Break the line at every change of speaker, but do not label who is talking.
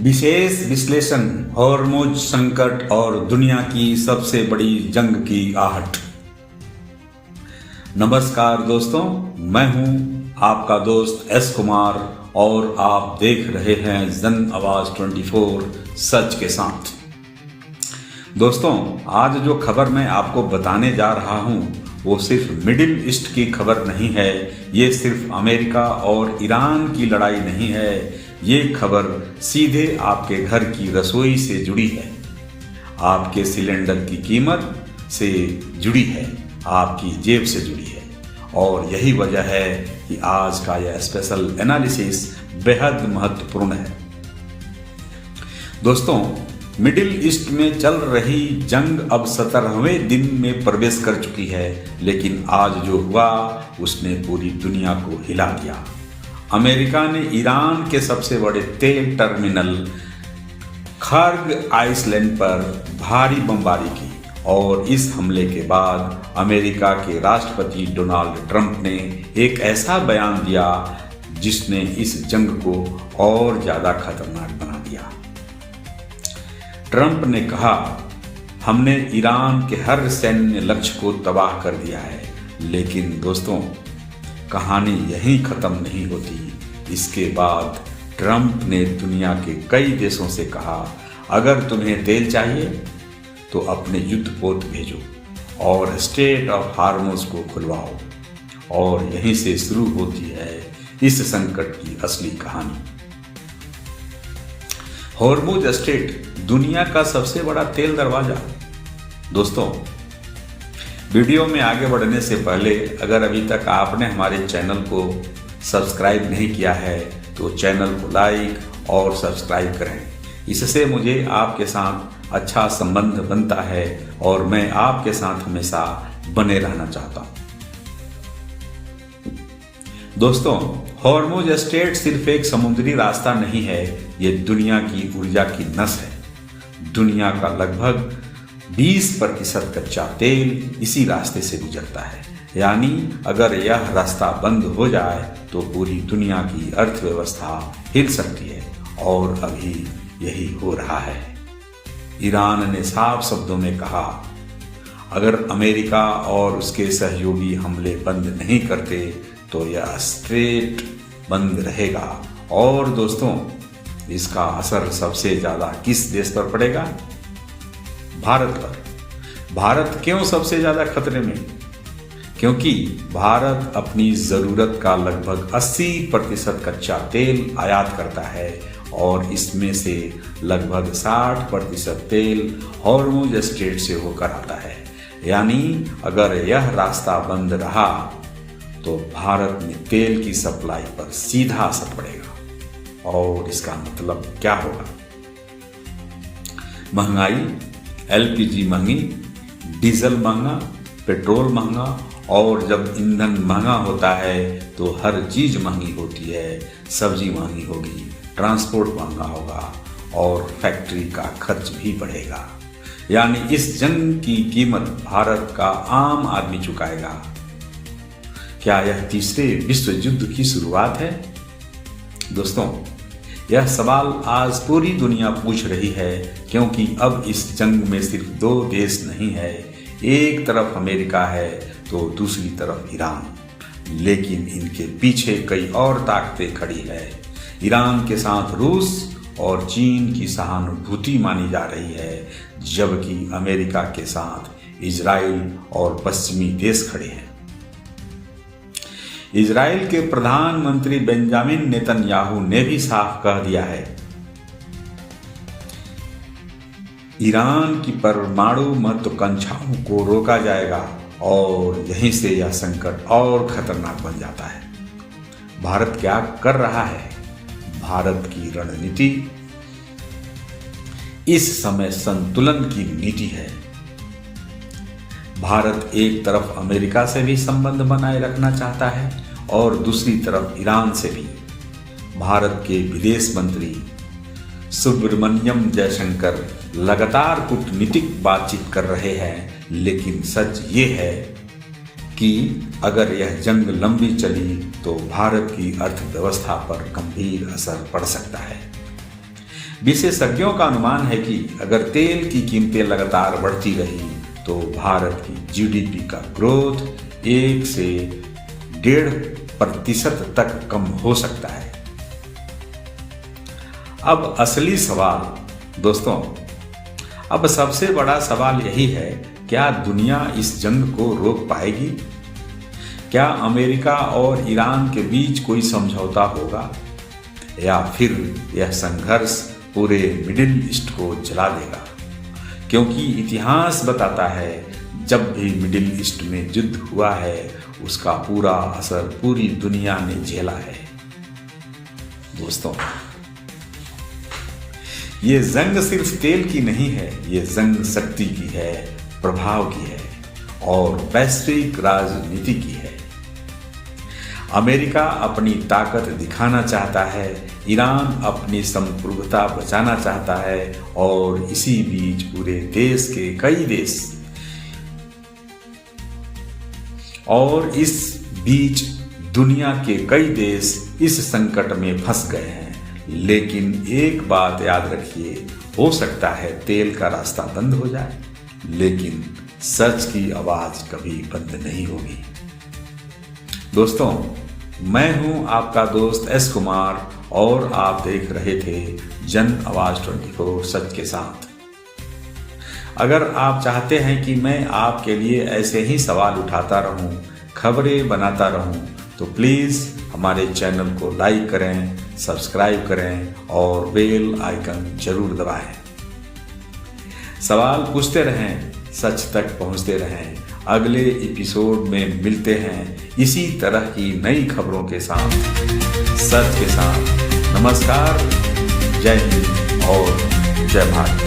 विशेष विश्लेषण, हॉर्मुज संकट और दुनिया की सबसे बड़ी जंग की आहट। नमस्कार दोस्तों, मैं हूं आपका दोस्त एस कुमार और आप देख रहे हैं जन आवाज 24 सच के साथ। दोस्तों, आज जो खबर मैं आपको बताने जा रहा हूं वो सिर्फ मिडिल ईस्ट की खबर नहीं है। ये सिर्फ अमेरिका और ईरान की लड़ाई नहीं है। ये खबर सीधे आपके घर की रसोई से जुड़ी है, आपके सिलेंडर की कीमत से जुड़ी है, आपकी जेब से जुड़ी है। और यही वजह है कि आज का यह स्पेशल एनालिसिस बेहद महत्वपूर्ण है। दोस्तों, मिडिल ईस्ट में चल रही जंग अब 17वें दिन में प्रवेश कर चुकी है, लेकिन आज जो हुआ उसने पूरी दुनिया को हिला दिया। अमेरिका ने ईरान के सबसे बड़े तेल टर्मिनल खर्ग आइसलैंड पर भारी बमबारी की और इस हमले के बाद अमेरिका के राष्ट्रपति डोनाल्ड ट्रंप ने एक ऐसा बयान दिया जिसने इस जंग को और ज्यादा खतरनाक बना दिया। ट्रंप ने कहा, हमने ईरान के हर सैन्य लक्ष्य को तबाह कर दिया है। लेकिन दोस्तों, कहानी यहीं खत्म नहीं होती। इसके बाद ट्रंप ने दुनिया के कई देशों से कहा, अगर तुम्हें तेल चाहिए तो अपने युद्धपोत भेजो और स्ट्रेट ऑफ हार्मुज को खुलवाओ। और यहीं से शुरू होती है इस संकट की असली कहानी। हॉर्मुज स्ट्रेट दुनिया का सबसे बड़ा तेल दरवाजा। दोस्तों, वीडियो में आगे बढ़ने से पहले अगर अभी तक आपने हमारे चैनल को सब्सक्राइब नहीं किया है तो चैनल को लाइक और सब्सक्राइब करें। इससे मुझे आपके साथ अच्छा संबंध बनता है और मैं आपके साथ हमेशा बने रहना चाहता हूं। दोस्तों, हॉर्मुज स्ट्रेट सिर्फ एक समुद्री रास्ता नहीं है, ये दुनिया की ऊर्जा की नस है। दुनिया का लगभग 20% कच्चा तेल इसी रास्ते से गुजरता है। यानी अगर यह रास्ता बंद हो जाए तो पूरी दुनिया की अर्थव्यवस्था हिल सकती है और अभी यही हो रहा है। ईरान ने साफ शब्दों में कहा, अगर अमेरिका और उसके सहयोगी हमले बंद नहीं करते तो यह स्ट्रेट बंद रहेगा। और दोस्तों, इसका असर सबसे ज्यादा किस देश पर पड़ेगा? भारत पर। भारत क्यों सबसे ज्यादा खतरे में? क्योंकि भारत अपनी जरूरत का लगभग 80% कच्चा तेल आयात करता है और इसमें से लगभग 60% तेल हॉर्मुज स्ट्रेट से होकर आता है। यानी अगर यह रास्ता बंद रहा तो भारत में तेल की सप्लाई पर सीधा असर पड़ेगा। और इसका मतलब क्या होगा? महंगाई, एलपीजी महंगी, डीजल महंगा, पेट्रोल महंगा। और जब ईंधन महंगा होता है तो हर चीज महंगी होती है। सब्जी महंगी होगी, ट्रांसपोर्ट महंगा होगा और फैक्ट्री का खर्च भी बढ़ेगा। यानी इस जंग की कीमत भारत का आम आदमी चुकाएगा। क्या यह तीसरे विश्व युद्ध की शुरुआत है? दोस्तों, यह सवाल आज पूरी दुनिया पूछ रही है, क्योंकि अब इस जंग में सिर्फ 2 देश नहीं है। एक तरफ अमेरिका है तो दूसरी तरफ ईरान। लेकिन इनके पीछे कई और ताकतें खड़ी है। ईरान के साथ रूस और चीन की सहानुभूति मानी जा रही है, जबकि अमेरिका के साथ इजराइल और पश्चिमी देश खड़े हैं। इजराइल के प्रधानमंत्री बेंजामिन नेतन्याहू ने भी साफ कह दिया है, ईरान की परमाणु महत्वाकांक्षाओं को रोका जाएगा और यहीं से यह संकट और खतरनाक बन जाता है। भारत क्या कर रहा है? भारत की रणनीति इस समय संतुलन की नीति है। भारत एक तरफ अमेरिका से भी संबंध बनाए रखना चाहता है और दूसरी तरफ ईरान से भी। भारत के विदेश मंत्री सुब्रमण्यम जयशंकर लगातार कूटनीतिक बातचीत कर रहे हैं, लेकिन सच ये है कि अगर यह जंग लंबी चली तो भारत की अर्थव्यवस्था पर गंभीर असर पड़ सकता है। विशेषज्ञों का अनुमान है कि अगर तेल की कीमतें लगातार बढ़ती रही तो भारत की जीडीपी का ग्रोथ 1 से 1.5% तक कम हो सकता है। अब असली सवाल दोस्तों, अब सबसे बड़ा सवाल यही है, क्या दुनिया इस जंग को रोक पाएगी? क्या अमेरिका और ईरान के बीच कोई समझौता होगा या फिर यह संघर्ष पूरे मिडिल ईस्ट को जला देगा? क्योंकि इतिहास बताता है जब भी मिडिल ईस्ट में युद्ध हुआ है उसका पूरा असर पूरी दुनिया ने झेला है। दोस्तों, ये जंग सिर्फ तेल की नहीं है, ये जंग शक्ति की है, प्रभाव की है और वैश्विक राजनीति की है। अमेरिका अपनी ताकत दिखाना चाहता है, ईरान अपनी संप्रभुता बचाना चाहता है और इसी बीच पूरे देश के कई देश और इस बीच दुनिया के कई देश इस संकट में फंस गए हैं। लेकिन एक बात याद रखिए, हो सकता है तेल का रास्ता बंद हो जाए, लेकिन सच की आवाज कभी बंद नहीं होगी। दोस्तों, मैं हूं आपका दोस्त एस कुमार और आप देख रहे थे जन आवाज 24 सच के साथ। अगर आप चाहते हैं कि मैं आपके लिए ऐसे ही सवाल उठाता रहूं, खबरें बनाता रहूं, तो प्लीज़ हमारे चैनल को लाइक करें, सब्सक्राइब करें और बेल आइकन जरूर दबाएं। सवाल पूछते रहें, सच तक पहुंचते रहें। अगले एपिसोड में मिलते हैं इसी तरह की नई खबरों के साथ, सच के साथ। नमस्कार, जय हिंद और जय भारत।